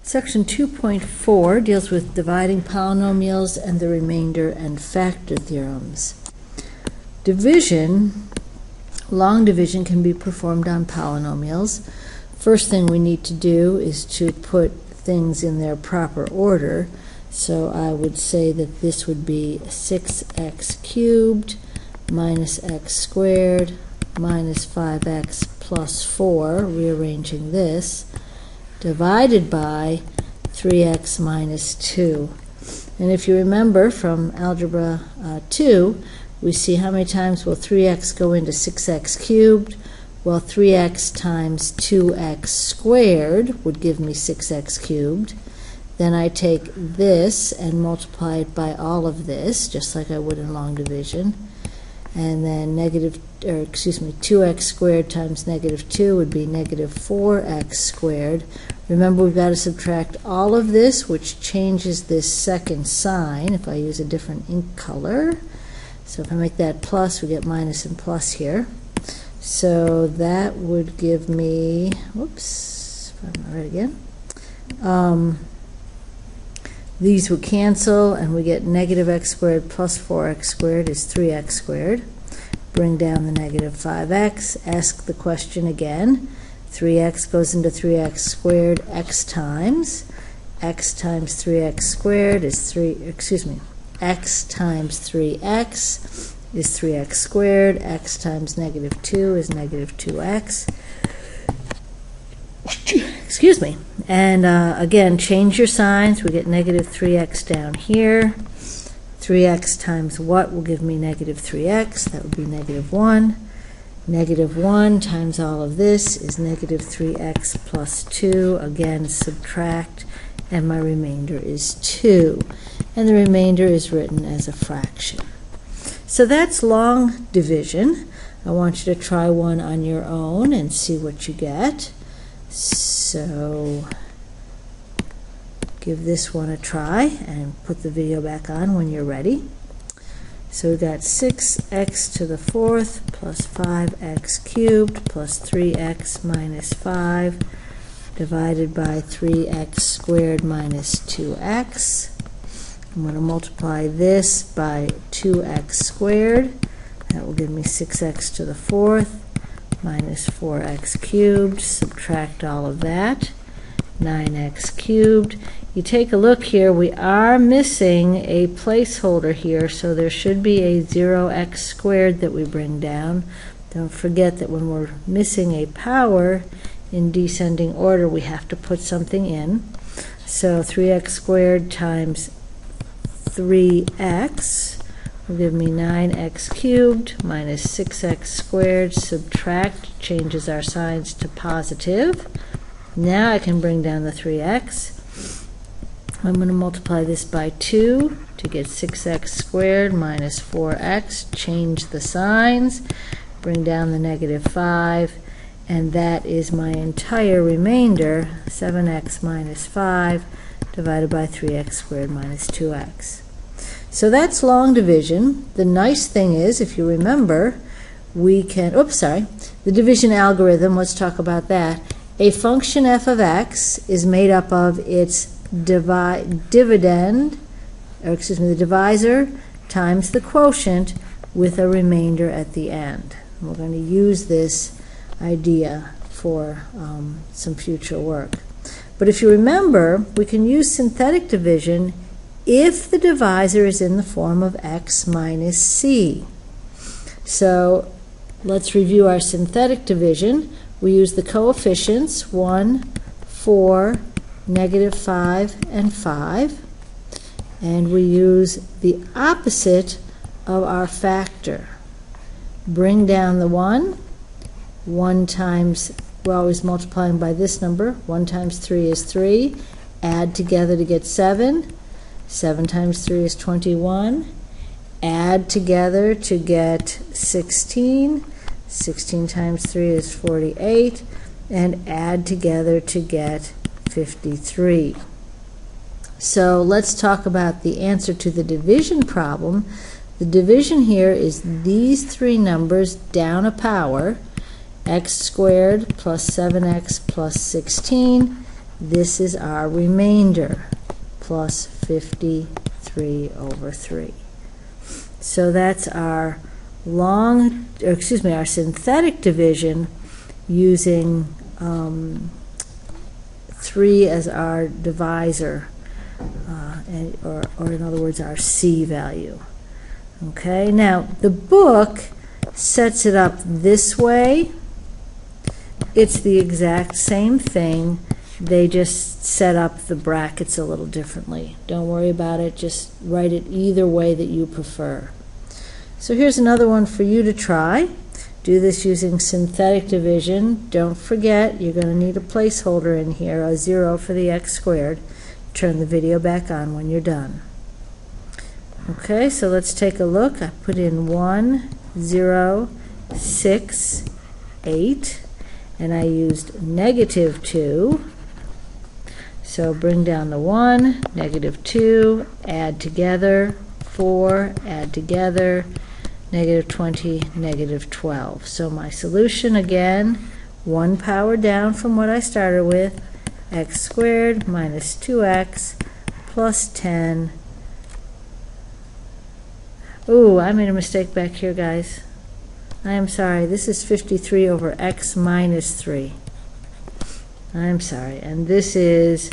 Section 2.4 deals with dividing polynomials and the remainder and factor theorems. Division, long division, can be performed on polynomials. First thing we need to do is to put things in their proper order. So I would say that this would be 6x cubed minus x squared minus 5x plus 4, rearranging this, divided by 3x minus 2. And if you remember from Algebra 2, we see how many times will 3x go into 6x cubed. Well, 3x times 2x squared would give me 6x cubed. Then I take this and multiply it by all of this, just like I would in long division. And then 2x squared times negative 2 would be negative 4x squared. Remember, we've got to subtract all of this, which changes this second sign if I use a different ink color. So if I make that plus, we get minus and plus here. So that would give me, whoops, if I'm not right again. These would cancel, and we get negative x squared plus 4x squared is 3x squared. Bring down the negative 5x. Ask the question again. 3x goes into 3x squared x times 3x squared is x times 3x is 3x squared. X times negative 2 is negative 2x. Excuse me. And again, change your signs. We get negative 3x down here. 3x times what will give me negative 3x? That would be negative 1. Negative 1 times all of this is negative 3x plus 2. Again, subtract, and my remainder is 2. And the remainder is written as a fraction. So that's long division. I want you to try one on your own and see what you get. So give this one a try and put the video back on when you're ready. So we've got 6x to the 4th plus 5x cubed plus 3x minus 5 divided by 3x squared minus 2x. I'm going to multiply this by 2x squared. That will give me 6x to the 4th minus 4x cubed. Subtract all of that. 9x cubed. You take a look here, we are missing a placeholder here, so there should be a 0x squared that we bring down. Don't forget that when we're missing a power in descending order, we have to put something in. So 3x squared times 3x will give me 9x cubed minus 6x squared. Subtract changes our signs to positive. Now I can bring down the 3x. I'm going to multiply this by 2 to get 6x squared minus 4x. Change the signs. Bring down the negative 5. And that is my entire remainder, 7x minus 5 divided by 3x squared minus 2x. So that's long division. The nice thing is, if you remember, we can, the division algorithm, let's talk about that. A function f of x is made up of its the divisor times the quotient with a remainder at the end. And we're going to use this idea for some future work. But if you remember, we can use synthetic division if the divisor is in the form of x minus c. So let's review our synthetic division. We use the coefficients 1, 4, negative 5, and 5. And we use the opposite of our factor. Bring down the 1. 1 times, we're always multiplying by this number. 1 times 3 is 3. Add together to get 7. 7 times 3 is 21. Add together to get 16. 16 times 3 is 48. And add together to get 53. So let's talk about the answer to the division problem. The division here is these three numbers down a power, x squared plus 7x plus 16 This is our remainder, plus 53 over 3. So that's our our synthetic division using 3 as our divisor, or in other words, our C value. Okay, now the book sets it up this way. It's the exact same thing. They just set up the brackets a little differently. Don't worry about it. Just write it either way that you prefer. So here's another one for you to try. Do this using synthetic division. Don't forget, you're going to need a placeholder in here, a 0 for the x squared. Turn the video back on when you're done. Okay, so let's take a look. I put in 1, 0, 6, 8, and I used -2. So bring down the 1, -2, add together, 4, add together, -20, -12. So my solution, again, 1 power down from what I started with, x squared minus 2x plus 10. Ooh, I made a mistake back here, guys. I am sorry. This is 53 over x minus 3. I'm sorry. And this is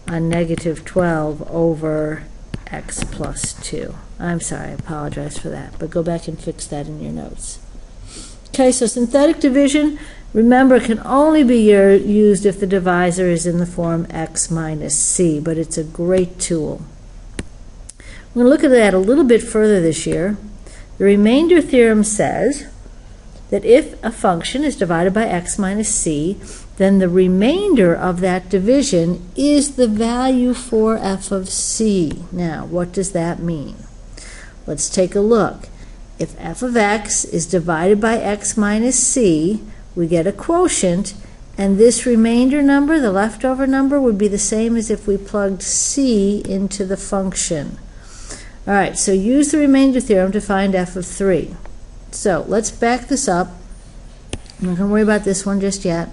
a -12 over x plus 2. I'm sorry. I apologize for that. But go back and fix that in your notes. Okay, so synthetic division, remember, can only be used if the divisor is in the form x minus c, but it's a great tool. We're going to look at that a little bit further this year. The remainder theorem says that if a function is divided by x minus c, then the remainder of that division is the value for f of c. Now, what does that mean? Let's take a look. If f of x is divided by x minus c, we get a quotient, and this remainder number, the leftover number, would be the same as if we plugged c into the function. All right, so use the remainder theorem to find f of 3. So let's back this up. I'm not going to worry about this one just yet.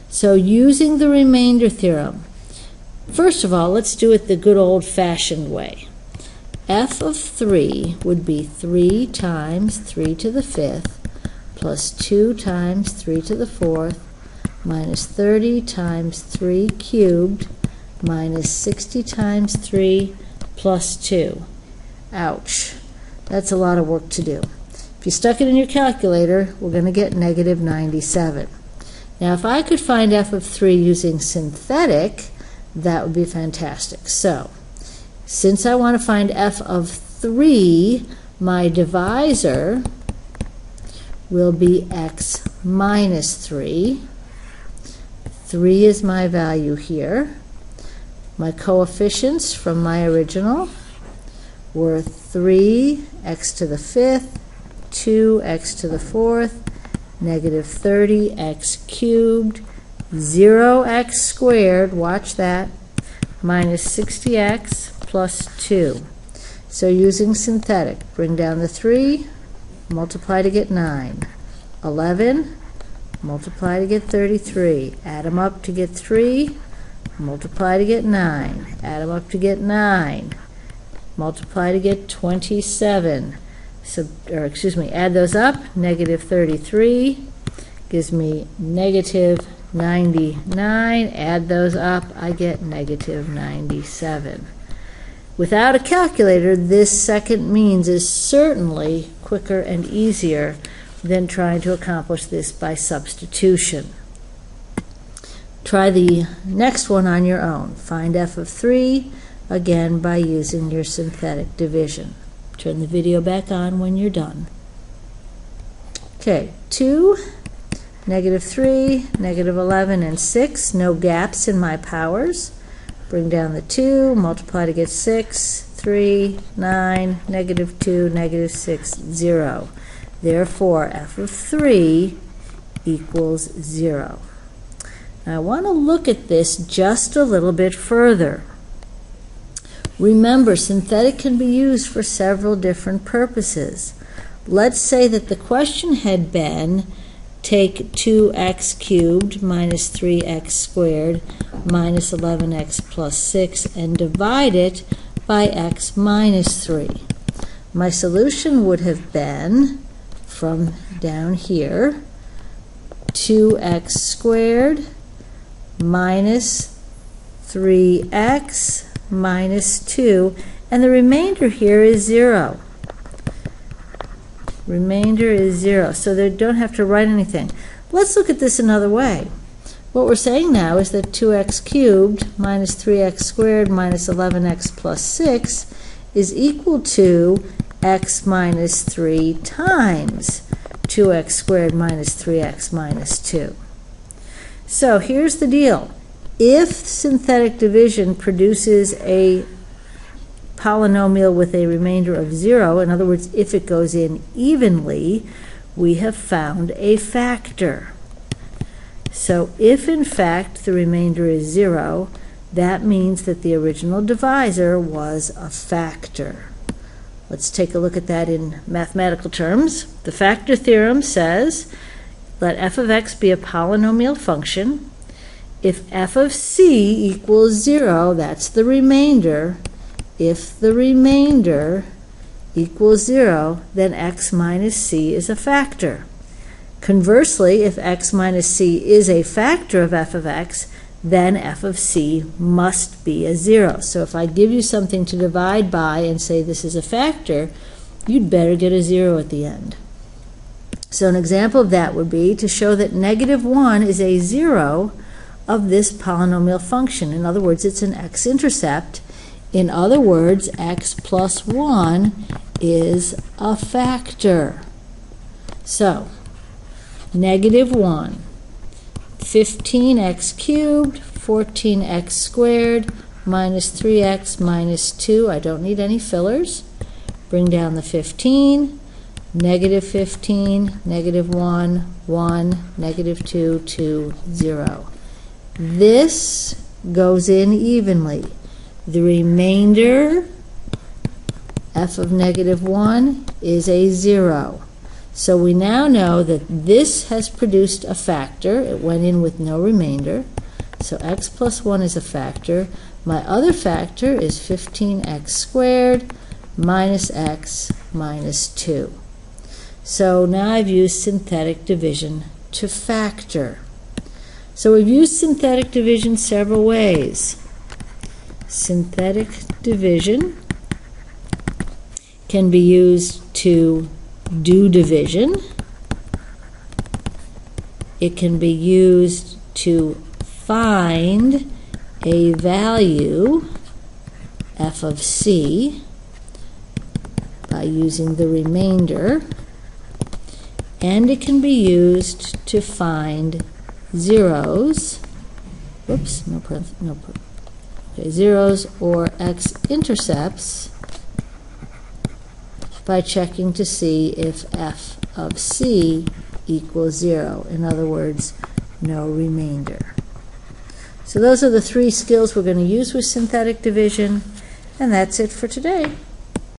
So using the remainder theorem, first of all, let's do it the good old-fashioned way. F of 3 would be 3 times 3 to the 5th plus 2 times 3 to the 4th minus 30 times 3 cubed minus 60 times 3 plus 2. Ouch. That's a lot of work to do. If you stuck it in your calculator, we're going to get -97. Now, if I could find f of 3 using synthetic, that would be fantastic. So, since I want to find f of 3, my divisor will be x minus 3. 3 is my value here. My coefficients from my original were 3x to the 5th, 2x to the 4th, -30x cubed, 0x squared, watch that, minus 60x plus 2. So using synthetic, bring down the 3, multiply to get 9. 11, multiply to get 33. Add them up to get 3, multiply to get 9. Add them up to get 9. Multiply to get 27. Add those up. -33 gives me -99. Add those up, I get -97. Without a calculator, this second means is certainly quicker and easier than trying to accomplish this by substitution. Try the next one on your own. Find f of 3, again by using your synthetic division. Turn the video back on when you're done. Okay, 2, -3, -11, and 6. No gaps in my powers. Bring down the 2, multiply to get 6, 3, 9, -2, -6, 0. Therefore, f of 3 equals 0. Now, I want to look at this just a little bit further. Remember, synthetic can be used for several different purposes. Let's say that the question had been, take 2x cubed minus 3x squared minus 11x plus 6 and divide it by x minus 3. My solution would have been, from down here, 2x squared minus 3x minus 2, and the remainder here is 0. Remainder is 0, so they don't have to write anything. Let's look at this another way. What we're saying now is that 2x cubed minus 3x squared minus 11x plus 6 is equal to x minus 3 times 2x squared minus 3x minus 2. So here's the deal. If synthetic division produces a polynomial with a remainder of 0, in other words, if it goes in evenly, we have found a factor. So if in fact the remainder is 0, that means that the original divisor was a factor. Let's take a look at that in mathematical terms. The factor theorem says, let f of x be a polynomial function. If f of c equals 0, that's the remainder. If the remainder equals 0, then x minus c is a factor. Conversely, if x minus c is a factor of f of x, then f of c must be a 0. So if I give you something to divide by and say this is a factor, you'd better get a 0 at the end. So an example of that would be to show that -1 is a 0 of this polynomial function. In other words, it's an x-intercept. In other words, x plus 1 is a factor. So, -1, 15x cubed, 14x squared, minus 3x minus 2. I don't need any fillers. Bring down the 15, -15, -1, 1, -2, 2, 0. This goes in evenly. The remainder, f of -1, is a 0. So we now know that this has produced a factor. It went in with no remainder. So x plus 1 is a factor. My other factor is 15x squared minus x minus 2. So now I've used synthetic division to factor. So we've used synthetic division several ways. Synthetic division can be used to do division. It can be used to find a value, f of c, by using the remainder. And it can be used to find zeros, zeros or x-intercepts by checking to see if f of c equals 0. In other words, no remainder. So those are the three skills we're going to use with synthetic division, and that's it for today.